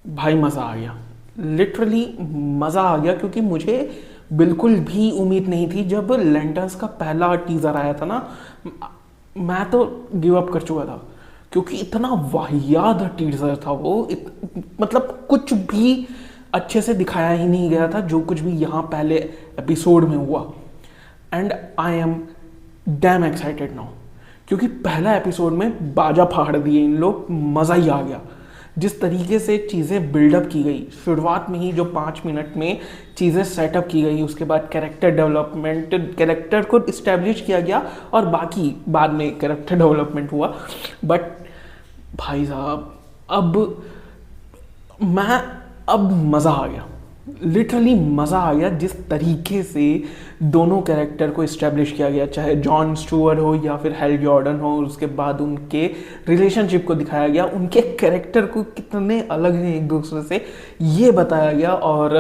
भाई मज़ा आ गया, लिटरली मज़ा आ गया, क्योंकि मुझे बिल्कुल भी उम्मीद नहीं थी। जब लैंटर्स का पहला टीज़र आया था ना, मैं तो गिव अप कर चुका था, क्योंकि इतना वाहियात टीज़र था वो। मतलब कुछ भी अच्छे से दिखाया ही नहीं गया था जो कुछ भी यहाँ पहले एपिसोड में हुआ। And I am damn excited now, क्योंकि पहला एपिसोड में बाजा फाड़ दिए इन लोग, मज़ा ही आ गया। जिस तरीके से चीज़ें बिल्डअप की गई शुरुआत में ही, जो 5 मिनट में चीज़ें सेटअप की गई, उसके बाद कैरेक्टर डेवलपमेंट, कैरेक्टर को इस्टेब्लिश किया गया, और बाकी बाद में कैरेक्टर डेवलपमेंट हुआ। बट भाई साहब, अब मैं अब मज़ा आ गया, लिटरली मज़ा आ गया। जिस तरीके से दोनों कैरेक्टर को इस्टेब्लिश किया गया, चाहे जॉन स्टुअर्ट हो या फिर हेल जॉर्डन हो, उसके बाद उनके रिलेशनशिप को दिखाया गया, उनके कैरेक्टर को कितने अलग हैं एक दूसरे से ये बताया गया। और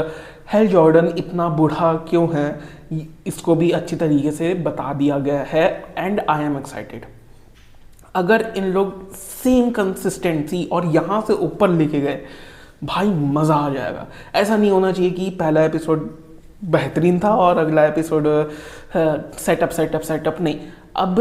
हेल जॉर्डन इतना बूढ़ा क्यों है इसको भी अच्छी तरीके से बता दिया गया है। And I am excited. अगर इन लोग सेम कंसिस्टेंसी और यहाँ से ऊपर लेके गए, भाई मज़ा आ जाएगा। ऐसा नहीं होना चाहिए कि पहला एपिसोड बेहतरीन था और अगला एपिसोड सेटअप सेटअप सेटअप, नहीं। अब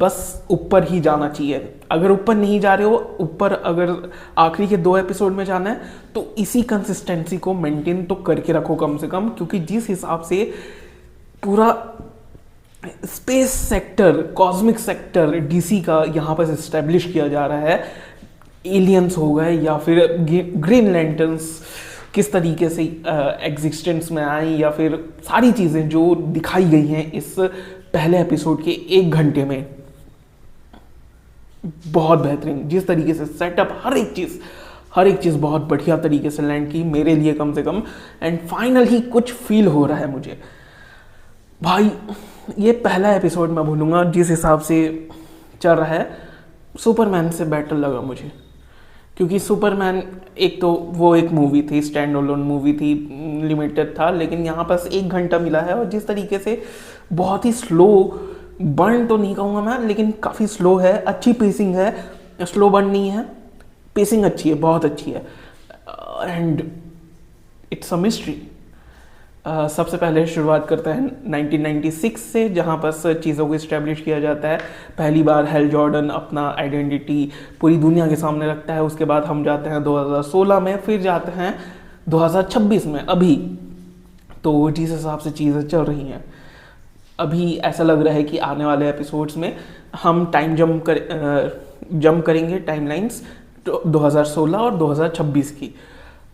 बस ऊपर ही जाना चाहिए। अगर ऊपर नहीं जा रहे हो, ऊपर अगर आखिरी के 2 एपिसोड में जाना है, तो इसी कंसिस्टेंसी को मेंटेन तो करके रखो कम से कम। क्योंकि जिस हिसाब से पूरा space sector, cosmic sector DC का यहाँ पर इस्टेब्लिश किया जा रहा है, एलियंस हो गए या फिर ग्रीन लैंटर्न्स किस तरीके से एग्जिस्टेंस में आए, या फिर सारी चीज़ें जो दिखाई गई हैं इस पहले एपिसोड के 1 घंटे में, बहुत बेहतरीन। जिस तरीके से सेटअप, हर एक चीज़ बहुत बढ़िया तरीके से लैंड की, मेरे लिए कम से कम। एंड फाइनली कुछ फील हो रहा है मुझे। भाई ये पहला एपिसोड मैं बोलूँगा जिस हिसाब से चल रहा है, सुपरमैन से बेटर लगा मुझे। क्योंकि सुपरमैन एक तो वो एक मूवी थी, स्टैंड अलोन मूवी थी, लिमिटेड था, लेकिन यहाँ पास 1 घंटा मिला है। और जिस तरीके से बहुत ही स्लो बर्न तो नहीं कहूँगा मैं, लेकिन काफ़ी स्लो है, अच्छी पेसिंग है, स्लो बर्न नहीं है, पेसिंग अच्छी है, बहुत अच्छी है। And it's a mystery. सबसे पहले शुरुआत करता है 1996 से, जहाँ पर चीज़ों को इस्टेब्लिश किया जाता है। पहली बार हेल जॉर्डन अपना आइडेंटिटी पूरी दुनिया के सामने रखता है। उसके बाद हम जाते हैं 2016 में, फिर जाते हैं 2026 में अभी। तो जिस हिसाब से चीज़ें चल रही हैं, अभी ऐसा लग रहा है कि आने वाले एपिसोड्स में हम टाइम जंप करेंगे, टाइमलाइंस 2016 और 2026 की।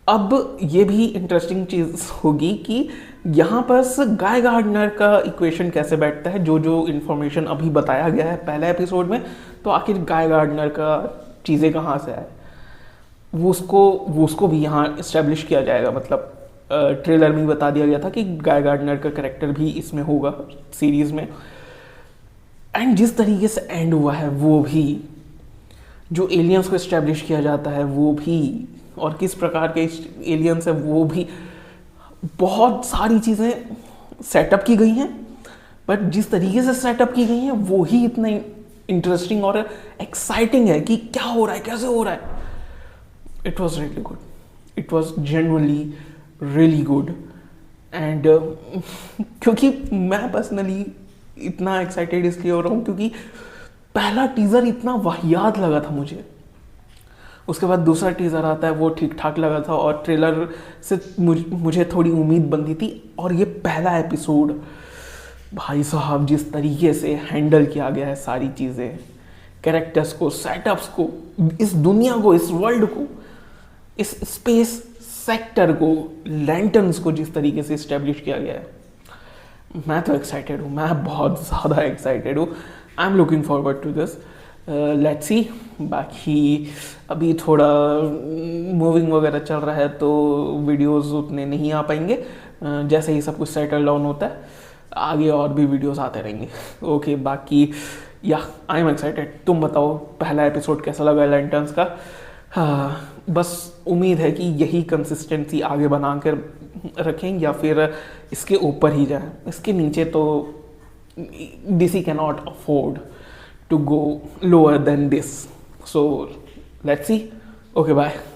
अब ये भी इंटरेस्टिंग चीज़ होगी कि यहाँ पर गाय गार्डनर का इक्वेशन कैसे बैठता है। जो जो इन्फॉर्मेशन अभी बताया गया है पहले एपिसोड में, तो आखिर गाय गार्डनर का चीज़ें कहाँ से आए, वो उसको भी यहाँ इस्टेब्लिश किया जाएगा। मतलब ट्रेलर में ही बता दिया गया था कि गाय गार्डनर का कैरेक्टर भी इसमें होगा सीरीज़ में। एंड जिस तरीके से एंड हुआ है, वो भी जो एलियंस को इस्टेब्लिश किया जाता है वो भी, और किस प्रकार के एलियंस है वो भी, बहुत सारी चीज़ें सेटअप की गई हैं। बट जिस तरीके से सेटअप की गई हैं वो ही इतना इंटरेस्टिंग और एक्साइटिंग है कि क्या हो रहा है, कैसे हो रहा है। It was really good, it was genuinely really good. And क्योंकि मैं पर्सनली इतना एक्साइटेड इसलिए हो रहा हूँ क्योंकि पहला टीज़र इतना वाहियात लगा था मुझे। उसके बाद दूसरा टीज़र आता है, वो ठीक ठाक लगा था, और ट्रेलर से मुझे थोड़ी उम्मीद बनती थी। और ये पहला एपिसोड, भाई साहब जिस तरीके से हैंडल किया गया है सारी चीज़ें, कैरेक्टर्स को, सेटअप्स को, इस दुनिया को, इस वर्ल्ड को, इस स्पेस सेक्टर को, लैंटर्न्स को जिस तरीके से इस्टेब्लिश किया गया है, मैं तो एक्साइटेड हूँ, मैं बहुत ज़्यादा एक्साइटेड हूँ। I am looking forward to this. Let's see. बाकी अभी थोड़ा मूविंग वगैरह चल रहा है तो वीडियोस उतने नहीं आ पाएंगे। जैसे ही सब कुछ सेटल डाउन होता है आगे और भी वीडियोस आते रहेंगे। ओके, बाकी या आई एम एक्साइटेड। तुम बताओ पहला एपिसोड कैसा लगा लैंटर्न्स का। बस उम्मीद है कि यही कंसिस्टेंसी आगे बना कर रखें या फिर इसके ऊपर ही जाएं। इसके नीचे तो DC cannot afford to go lower than this. So let's see. Okay, bye.